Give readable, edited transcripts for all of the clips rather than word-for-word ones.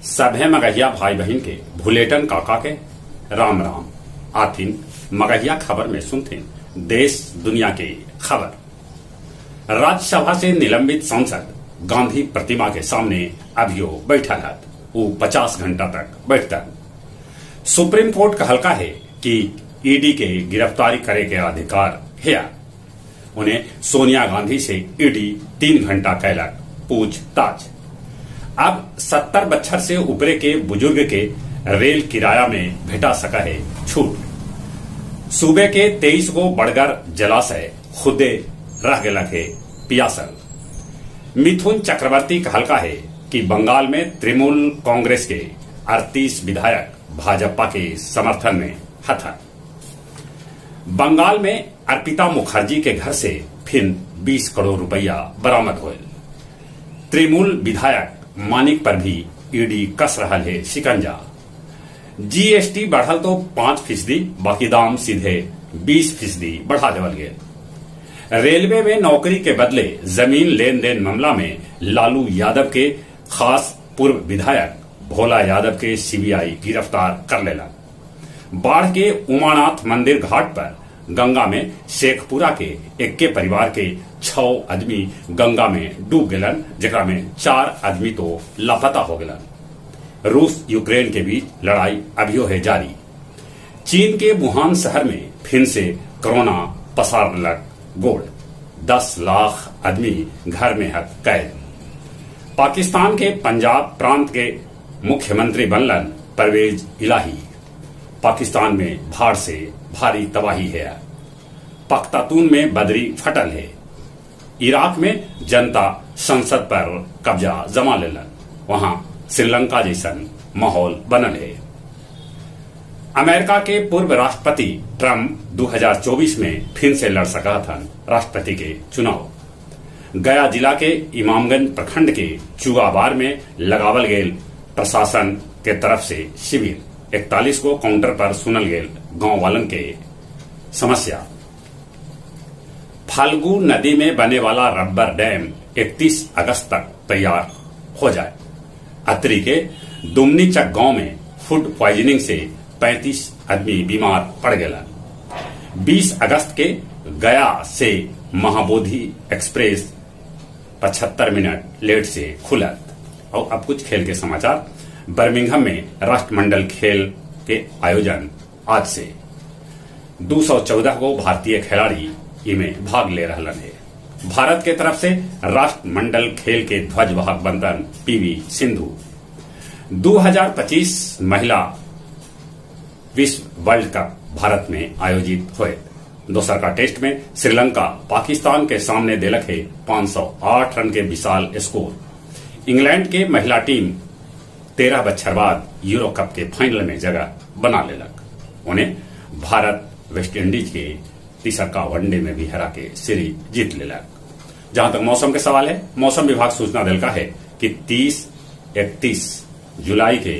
सभे मगहिया भाई बहन के भुलेटन काका के राम राम आथिन मगहिया खबर में सुनथिन देश दुनिया के खबर। राज्यसभा से निलंबित सांसद गांधी प्रतिमा के सामने अभियो बैठल है। वो 50 घंटा तक बैठतन। सुप्रीम कोर्ट कहलका है कि ईडी के गिरफ्तारी करे के अधिकार है। उन्हें सोनिया गांधी से ईडी 3 घंटा कैलक पूछताछ। अब 70 बछर से ऊपरे के बुजुर्ग के रेल किराया में भेटा सका है छूट। सूबे के 23 गो बड़गर जलाशय खुदे रह गया है पियासल। मिथुन चक्रवर्ती कहलका है कि बंगाल में तृणमूल कांग्रेस के 38 विधायक भाजपा के समर्थन में हथर। बंगाल में अर्पिता मुखर्जी के घर से फिर 20 करोड़ रुपया बरामद हुए। तृणमूल विधायक मानिक पर भी ईडी कस रहा है शिकंजा। जीएसटी बढ़ल तो 5%, बाकी दाम सीधे 20% बढ़ा देवल गए। रेलवे में नौकरी के बदले जमीन लेन देन मामला में लालू यादव के खास पूर्व विधायक भोला यादव के सीबीआई गिरफ्तार कर लेला। बाढ़ के उमानाथ मंदिर घाट पर गंगा में शेखपुरा के एक्के परिवार के 6 आदमी गंगा में डूब गलन, जेकरा में 4 आदमी तो लापता हो गलन। रूस यूक्रेन के बीच लड़ाई अभियो है जारी। चीन के वुहान शहर में फिर से कोरोना पसार लग गोड़। 10 लाख आदमी घर में है कैद। पाकिस्तान के पंजाब प्रांत के मुख्यमंत्री बनलन परवेज इलाही। पाकिस्तान में बाढ़ से भारी तबाही है। पख्तातून में बदरी फटल है। इराक में जनता संसद पर कब्जा जमा लेलन। वहां श्रीलंका जैसन माहौल बनल है। अमेरिका के पूर्व राष्ट्रपति ट्रंप 2024 में फिर से लड़ सका था राष्ट्रपति के चुनाव। गया जिला के इमामगंज प्रखंड के चुगाबार में लगावल गेल प्रशासन के तरफ से शिविर। 41 को काउंटर पर सुनल गेल गांव वालन के समस्या। फाल्गु नदी में बने वाला रबर डैम 31 अगस्त तक तैयार हो जाए। अतरी के दुमनीचक गांव में फूड पॉइजनिंग से 35 आदमी बीमार पड़ गए। 20 अगस्त के गया से महाबोधि एक्सप्रेस 75 मिनट लेट से खुलत। और अब कुछ खेल के समाचार। बर्मिंघम में राष्ट्रमंडल खेल के आयोजन आज से 214 को भारतीय खिलाड़ी इनमें भाग ले रहा है। भारत के तरफ से राष्ट्रमंडल खेल के ध्वजवाहक बनतन पीवी सिंधु। 2025 महिला विश्व वर्ल्ड कप भारत में आयोजित हुए। दोसर का टेस्ट में श्रीलंका पाकिस्तान के सामने देलक है 508 रन के विशाल स्कोर। इंग्लैंड के महिला टीम 13 बछर बाद यूरो कप के फाइनल में जगह बना लेलक। उन्हें भारत वेस्ट इंडीज के तीसरा वनडे में भी हरा के सीरीज जीत लेलक। जहां तक मौसम के सवाल है, मौसम विभाग सूचना दिलका है कि 30-31 जुलाई के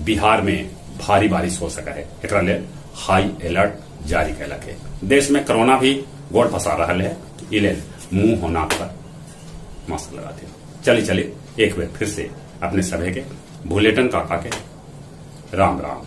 बिहार में भारी बारिश हो सका है। एकरा ले हाई अलर्ट जारी कैलक है। देश में कोरोना भी गोड़ फंसा रहा है। इले मुंह होना पर मास्क लगाते चली एक बार फिर से अपने सभे के भुलेटन काका के राम राम।